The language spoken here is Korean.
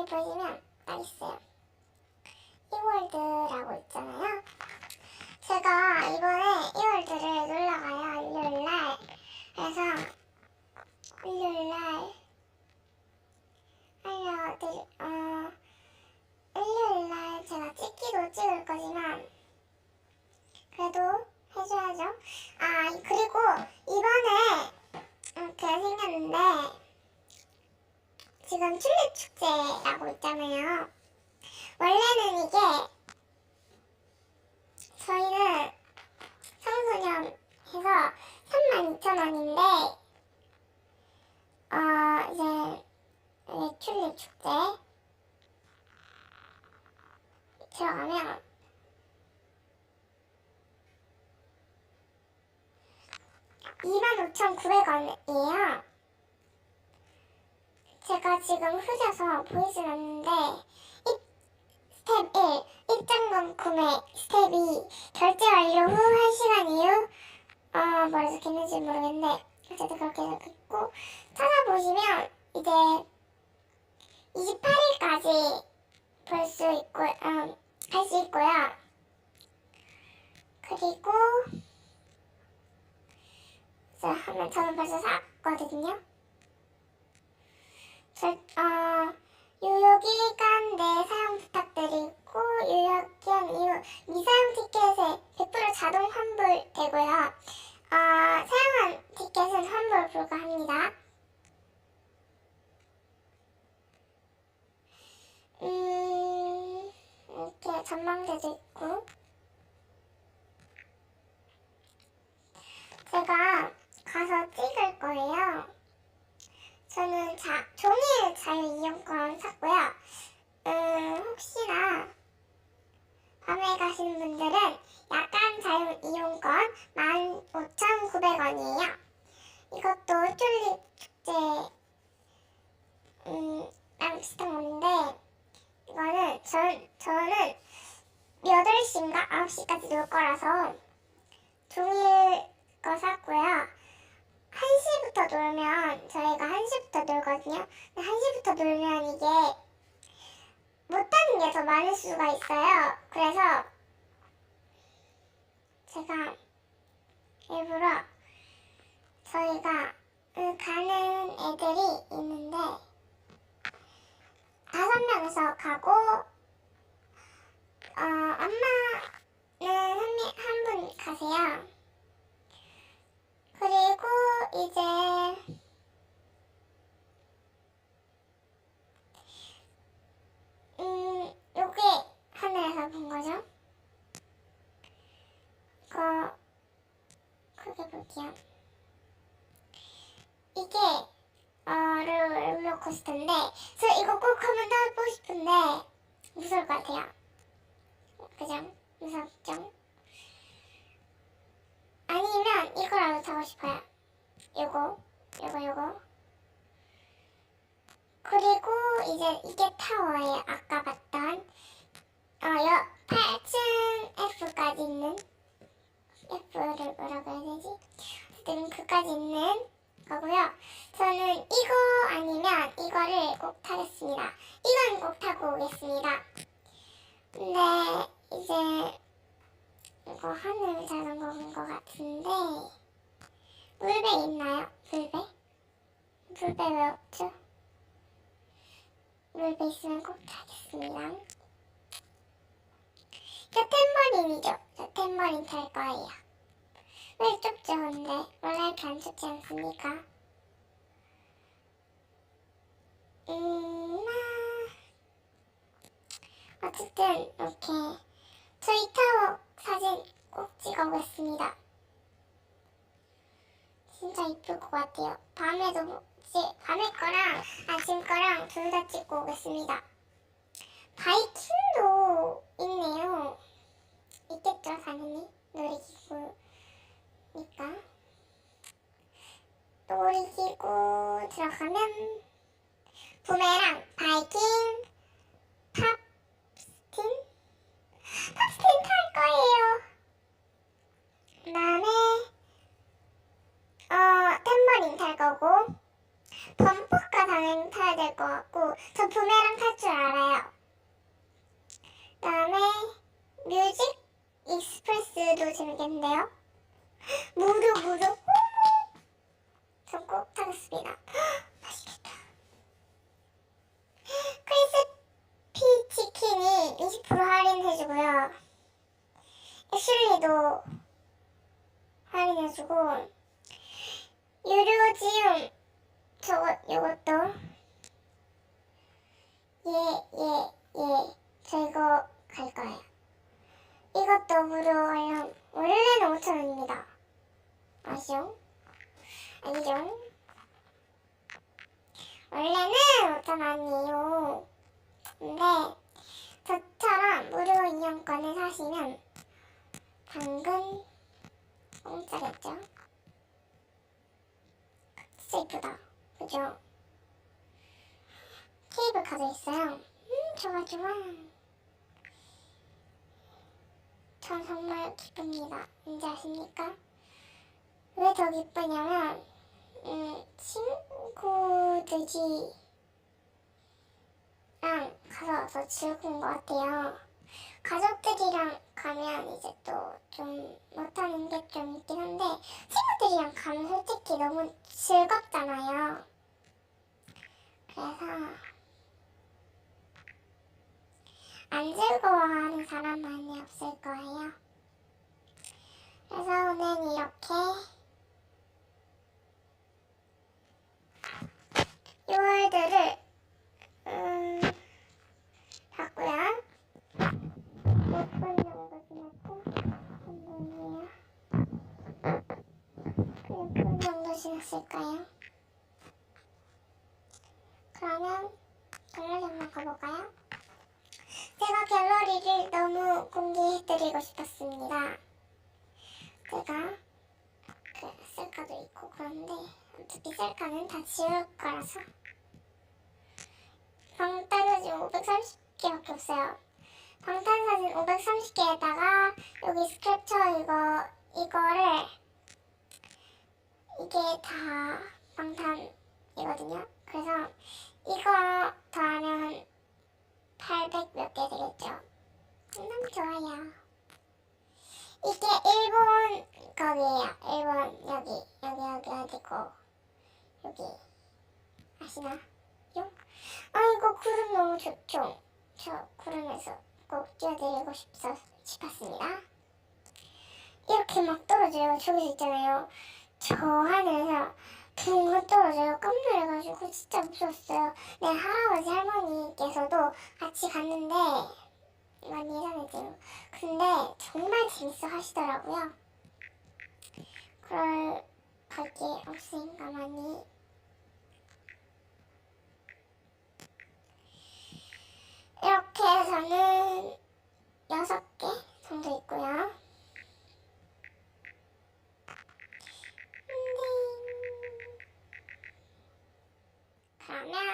보시면 딱 있어요. 이월드라고 있잖아요. 제가 이번에 이월드를 놀러가요. 일요일날. 그래서 일요일날 일요일날 제가 찍기도 찍을 거지만 그래도 해줘야죠. 아, 그리고 이번에 이렇게 생겼는데 지금 튤립 축제라고 있잖아요. 원래는 이게 저희는 청소년해서 32,000원인데 이제 튤립 축제 들어가면 25,900원이에요. 제가 지금 흐려서 보이진 않는데 스텝 1, 입장권 구매, 스텝 2, 결제 완료 후 1시간 이후 뭐라 적혔는지 모르겠는데 어쨌든 그렇게 적혔고, 찾아보시면 이제 28일까지 볼 수 있고 할 수 있고요. 그리고 저는 벌써 샀거든요. 유효기간 내 사용 부탁드리고 유효기간 이후 미사용 티켓에 100% 자동 환불되고요. 사용한 티켓은 환불 불가합니다. 이렇게 전망대도 있고, 제가 가서 찍을 거예요. 저는 종일 자유이용권 샀고요. 혹시나 밤에 가시는 분들은 야간 자유이용권 15,900원이에요. 이것도 튤립 축제랑 비슷한 건데, 이거는 저는 8시인가 9시까지 놀 거라서 종일 거 샀고요. 1시부터 놀면, 저희가 1시부터 놀거든요. 근데 1시부터 놀면 이게 못하는 게 더 많을 수가 있어요. 그래서 제가 일부러 저희가 가는 애들이 있는데 5명이서 가고, 엄마는 한 분 가세요. 그리고 이제 요게 하늘에서 본 거죠. 이거 크게 볼게요. 이게 롤러코스터인데 저 이거 꼭 한번 타보고 싶은데 무서울 것 같아요. 그죠? 무섭죠? 아니면 이거라도 타고 싶어요. 요거. 그리고 이제 이게 타워예요. 아까 봤던 8층 F까지 있는, F를 뭐라고 해야 되지? 어쨌든 그까지 있는 거고요. 저는 이거 아니면 이거를 꼭 타겠습니다. 이건 꼭 타고 오겠습니다. 근데 이제 이거 하늘 자전거인 것 같은데 물배 있나요? 물배? 물배 왜 없죠? 물배 있으면 꼭 타겠습니다. 저 탬버린이죠. 저 탬버린 탈 거예요. 왜 좁죠 근데? 원래 이렇게 안 좁지 않습니까? 어쨌든 이렇게 저희 타워 사진 꼭 찍어보겠습니다. 진짜 이쁠 것 같아요. 밤에 거랑 아침 거랑 둘 다 찍고 오겠습니다. 바이킹도 있네요. 있겠죠 당연히. 놀이기구니까. 놀이기구 들어가면 부메랑, 바이킹, 팝스틴 탈 거예요. 그 다음에 탬버린 탈 거고, 범퍼카 당연히 타야 될 것 같고, 저 부메랑 탈 줄 알아요. 그다음에 뮤직 익스프레스도 재밌겠는데요. 무료. 저 꼭 타겠습니다. 맛있겠다. 크리스피 치킨이 20% 할인해주고요. 애슐리도 할인해주고 유료 지음 요것도 저 이거 갈 거예요. 이것도 무료 관련 원래는 5,000원입니다. 아시죠? 아니죠? 원래는 5,000원이에요. 근데 저처럼 무료 이용권을 사시면 당근 공짜겠죠? 진짜 이쁘다. 그죠? 케이블 카드 있어요. 좋아. 전 정말 기쁩니다. 왠지 아십니까? 왜 더 기쁘냐면 친구들이랑 가서 더 즐거운 것 같아요. 가족들이랑 가면 이제 또 좀 못하는 게 좀 있긴 한데 친구들이랑 가면 솔직히 너무 즐겁잖아요. 그래서 안 즐거워하는 사람 많이 없을 거예요. 그래서 오늘 이렇게 6월들을 봤고요. 몇 분 정도 지났죠? 3분이에요. 6분 정도 지났을까요? 그러면 갤러리 한번 가볼까요? 제가 갤러리를 너무 공개해드리고 싶었습니다. 제가 셀카도 있고 그런데 어차피 셀카는 다 지울 거라서 방탄사진 530개밖에 없어요. 방탄사진 530개에다가 여기 스크래쳐 이거를 이게 다 방탄이거든요. 그래서 이거 더하면 800 몇 개 되겠죠. 너무 좋아요. 이게 일본 거기에요. 일본 여기 어디고 여기 아시나요? 이거 구름 너무 좋죠. 저 구름에서 꼭 띄워드리고 싶었습니다. 이렇게 막 떨어져요. 저기서 있잖아요. 저 하늘에서 붕 떨어져요. 깜놀해가지고 진짜 무서웠어요. 네, 할아버지 할머니께서도 같이 갔는데 많이 예전에도 근데 정말 재밌어 하시더라고요. 그럴 갈 게 없으니까 많이 이렇게 해서는 6개 정도 있고요. 그러면